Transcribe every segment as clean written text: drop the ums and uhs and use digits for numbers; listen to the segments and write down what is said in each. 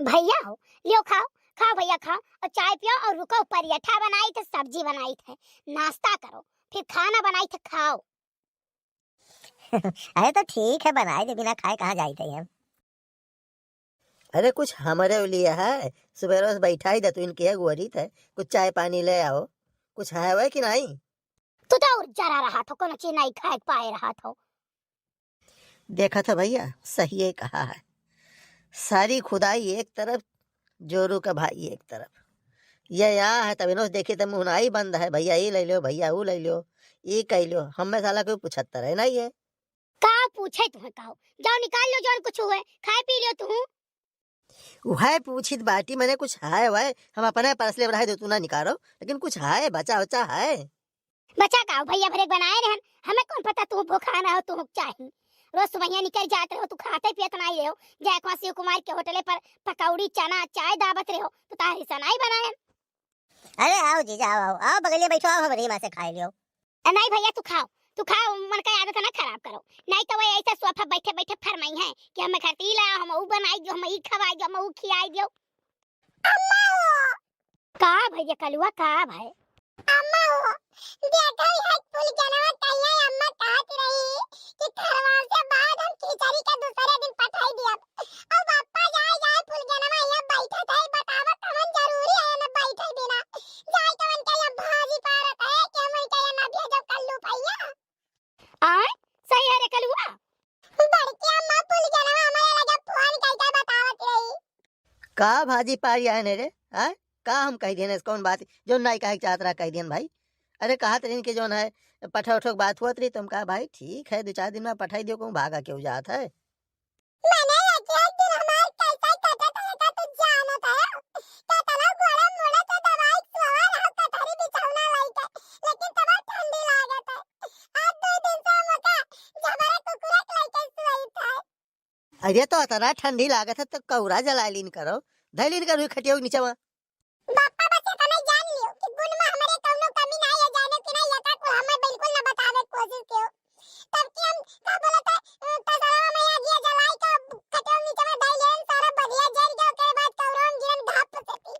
भैया हो, लियो खाओ। खाओ भैया खाओ और चाय पियो और रुको, पराठा बनाई थे, सब्जी बनाई थे, नाश्ता करो, फिर खाना बनाई थे, खाओ। अरे तो ठीक है, बनाए थे, बिना खाए कहाँ जाते हम। अरे कुछ हमारे लिए है, सुबह रोज बैठा ही तू इनकी है गुआरी थे, कुछ चाय पानी ले आओ, कुछ है वह कि नहीं। तू तो और जरा रहा था, कोनो चीज नहीं खाए पाए रहा था। देखा था भैया, सही है कहा है, सारी खुदाई एक तरफ, जोरू का भाई एक तरफ। ये यहाँ है तब इन्हों देखे तो मुँह ही बंद है, भैया ये ले लो, भैया वो ले लो, ये कह लो, हमें साला कोई पूछता है ना ये। का पूछे तुम्हें, कहो जाओ निकाल लो, जौन कुछ हुए खाए पी लियो तू। वह पूछित बाटी मैंने कुछ है वह, हम अपने परसले बढ़ाए दो, तू ना निकालो, लेकिन कुछ है बचा बचा है। बचा का भैया भरे बनाए रहन, हमें कौन पता तू भूखा ना हो, तू चाही रोज सुबह निकल जाते रहो, तू खाते पियत नहीं रहो, जयकुमार शिव कुमार के होटले पर पकौड़ी चना चाय दावत रहो, तो तारी सनाई बनाए। अरे आओ जीजा, आओ आओ आओ, बगलिए बैठो, आओ हमारे माँ से खाए लियो। नहीं भैया तू खाओ, मन का आदत ना खराब करो, नहीं तो वही ऐसा सोफा बैठे बैठे फरमाई है कि हमें खाती ला, हम ऊ बनाई जो, हम ई खवाई जो, हम ऊ खियाई जो। अम्मा का भैया कलुआ का भाई अम्मा हो देखो है फूल जनवा कहिया अम्मा कहत रही कि खरवाल से बाद हम खिचड़ी के दूसरे दिन पठाई दिया, और पापा जाए जाए फूल जनवा यहां बैठे थे, बतावा कवन जरूरी है ना बैठे बिना जाए कवन के यहां भाजी पारत है कि हम के ना भेजो कल्लू भैया। आय सही है रे कलुआ, बड़की अम्मा फूल जनवा हमारे लगे फोन करके बतावत रही। का भाजी पारी आए ने रे, है का हम कह दिए कौन बात जो नहीं कहे चाहत रहा कह दियन भाई। अरे कहा तरीन के जोन है पठा उठो बात हुआ रही, तुम कहा भाई ठीक है 2-4 दिन में पठाई दियो, कहूँ भागा क्यों जात है। मैंने यकीन दिन हमार कैसा कटा था का तू जानत है, का तना गोरा मोड़ा तो दवाई सवा रहा का थारी बिछौना लाई के, लेकिन तब ठंडी लागत है, आज 2 दिन से मका जबरा कुकुरा लाई के सोई था। अरे तो इतना ठंडी लागत है तो कौरा जलालीन करो, धैलीन करो खटियो नीचे में। बापा बस इतना जान लियो कि गुण में हमारे कौनो कमी नहीं है, जाने कि नहीं यका को हमें बिल्कुल ना बतावे कोशिश कियो, तब कि हम का बोलत है तसरा में आ गया जलाई का खटियो नीचे में डाल लेन, सारा बढ़िया जल गया, के बाद कौरम गिरन घाप सती।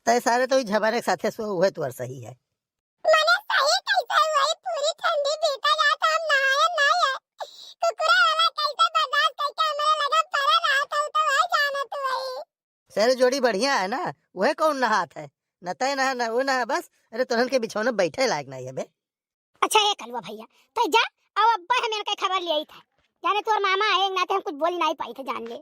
तय सारे तो झबरे के साथे सो हुए तो सही है। मैंने सही कैसे वही पूरी ठंडी बीता जाता, हम नहाए नहीं है, कुकुरा वाला कैसे बर्दाश्त करके हमारे लगा पड़ा रहा था, तो वह जाना तो वही सर जोड़ी बढ़िया है ना, वह कौन नहात है, न तय नहा न वो नहा बस। अरे तुरंत के बिछौने बैठे लायक नहीं है बे। अच्छा ये कलवा भैया तो जा, अब अब्बा हमें का खबर ले आई था, जाने तोर मामा आए ना, तो हम कुछ बोल नहीं पाई थे, जान ले।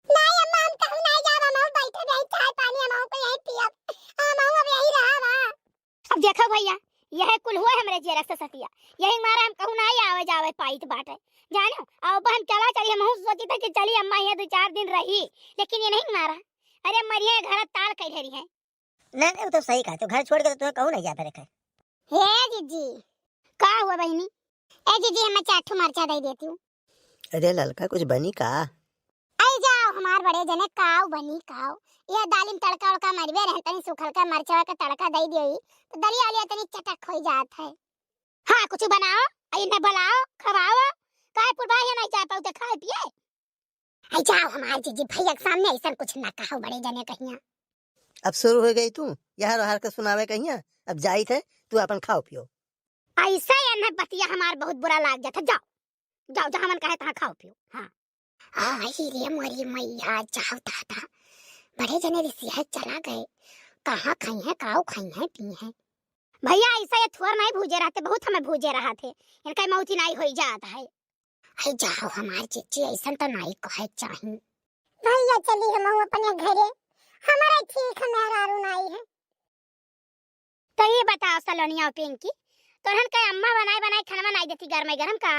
नहीं अम्मा हम कहूं नहीं जा, हम बैठे रही चाय पानी हम को यही पियब, हम अब यही रहा बा। अब देखो भैया यह कुल हुआ हमरे जेरक से सतिया, यही मारा हम कहूं नहीं आवे जावे पाई बाटे, जानो अब हम चला चली, हम सोची था कि चली अम्मा ये 2-4 दिन रही, लेकिन ये नहीं मारा। अरे मरिए घर ताल कह रही है। नहीं नहीं, वो तो सही कहा, तो घर छोड़ के तो तुम्हें कहूँ नहीं जाता रखा। हे जीजी का हुआ बहनी, ए जीजी हम चाटू मरचा दे देती हूँ। अरे ललका कुछ बनी का, आई जाओ हमार बड़े जने काव बनी काव, ये दालिम तड़का उड़का मरवे रहन, तनी सुखल का मरचा का तड़का दे दियो तो दलिया वाली तनी चटक हो जात है। हां कुछ बनाओ, आई न बुलाओ खवाओ, काहे पुरवा है नहीं जा पाऊ तो खाए पिए। आई जाओ हमार जीजी भैया के सामने ऐसा कुछ ना कहो, बड़े जने कहिया। अब शुरू हो गई तू यार हार के सुनावे कहिया, अब जाई थे तू अपन खाओ पियो। ऐसा न बतिया हमार बहुत बुरा लाग जाता, जाओ जाओ जहां मन कहे तहां खाओ पियो। हां आई रे मोरी मैया, जाओ दादा बड़े जने रिसिया चला गए, कहाँ खाई है काऊ खाई है पी है। भैया ऐसा ये थोर नहीं भूजे रहते, बहुत हमें भूजे रहा थे, इनका मौत ही नहीं हो जाता है। आई जाओ हमार चिच्ची ऐसा तो नहीं कहे चाहिए। भैया चली हम अपने घरे, हमारा ठीक है मेहरारू नहीं है। तो ये बताओ सलोनिया पिंकी, तोहन के अम्मा बनाए बनाए खाना नहीं देती गरम गरम का?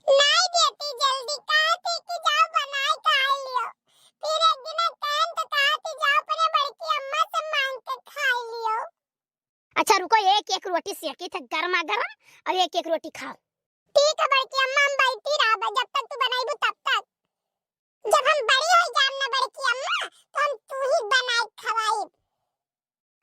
नहीं देती, जल्दी कहती कि जाओ बनाए खा लियो, फिर एक दिन कहन तो कहती जाओ अपने बड़की अम्मा से मांग के खा लियो। अच्छा रुको, एक एक रोटी सेकी थे गरमा गरम, और एक एक रोटी खाओ। ठीक है बड़की अम्मा, हम बैठी रहा जब तक तू बनाईबू तब तक, जब हम बड़ी हो जाम ना बड़की अम्मा तो हम तू ही बनाई खवाई।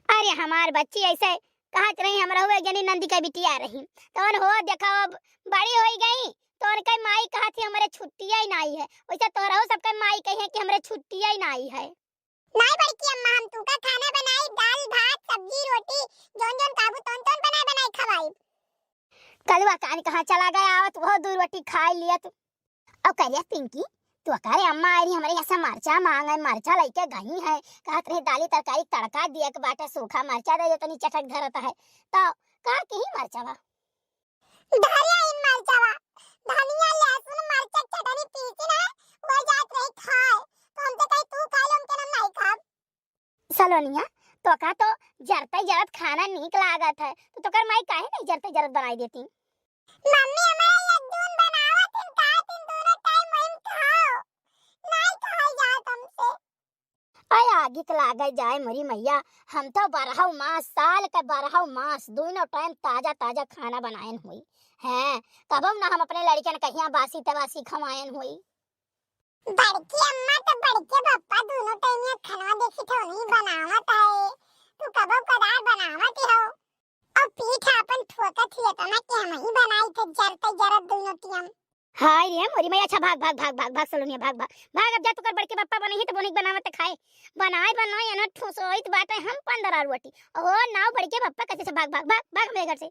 अरे हमार बच्ची ऐसे कहत रही, हमरा हुए जनी नंदी का बिटिया रही, तो हो देखो अब बड़ी हो गई तोर के माई कहा थी हमरे छुट्टियां ही नहीं है, वैसे तोरहो सबके माई कहे कि हमरे छुट्टियां ही नहीं है। नहीं बड़की अम्मा, हम तू का खाना बनाई, दाल भात सब्जी रोटी जोन जोन काबू तोन तोन बनाए बनाए खवाई। कलवा कान कहां चला गया, आवत वो दूर रोटी खा लिया तू। अब करिया पिंकी, तू अकारे अम्मा आई हमारे ऐसा मरचा मांग है, मरचा लेके गई है, कहत रहे दाली तरकारी तड़का दिया के बाटा सूखा मरचा दे तनी चटक धरता है, तो कहा कि ही मरचा बा धरिया इन मरचा बा, धनिया लहसुन मरचा चटनी पीसी ना वो जात रही खाए, तो हमसे कही तू खा लो, हमके हम नहीं खाब। सलोनिया तो का तो जरते जरत खाना नीक लागत है, तो कर माई काहे नहीं जरते जरत बनाई देती। मम्मी हमारा यद्दून बनावत है, का दिन दोनों टाइम वही खाओ, नहीं खाई जात हमसे। आय आगे के लागे जाए मरी मैया, हम तो 12 मास साल के 12 मास दोनों टाइम ताजा ताजा खाना बनायन हुई हैं, कबो ना हम अपने लड़कियन कहिया बासी तबासी खवायन हुई। बड़की अम्मा तो बड़के पप्पा दोनों टाइम ये खाना देखी तो नहीं बनावत है, तू कबो कदार बनावत हो, और पीठ अपन ठोकत हिय तो ना कि हम ही बनाई थे जरते जरत दोनों टियम। हाय रे मोरी मैया, अच्छा भाग भाग भाग भाग भाग सलोनिया भाग भाग भाग, अब जा तू कर बड़के पप्पा बने ही तो बोनिक बनावत खाए, बनाए बनाए ना ठोसोइत बाटे हम 15 रोटी, ओ नाव बड़के पप्पा कैसे से भाग भाग भाग भाग मेरे घर से।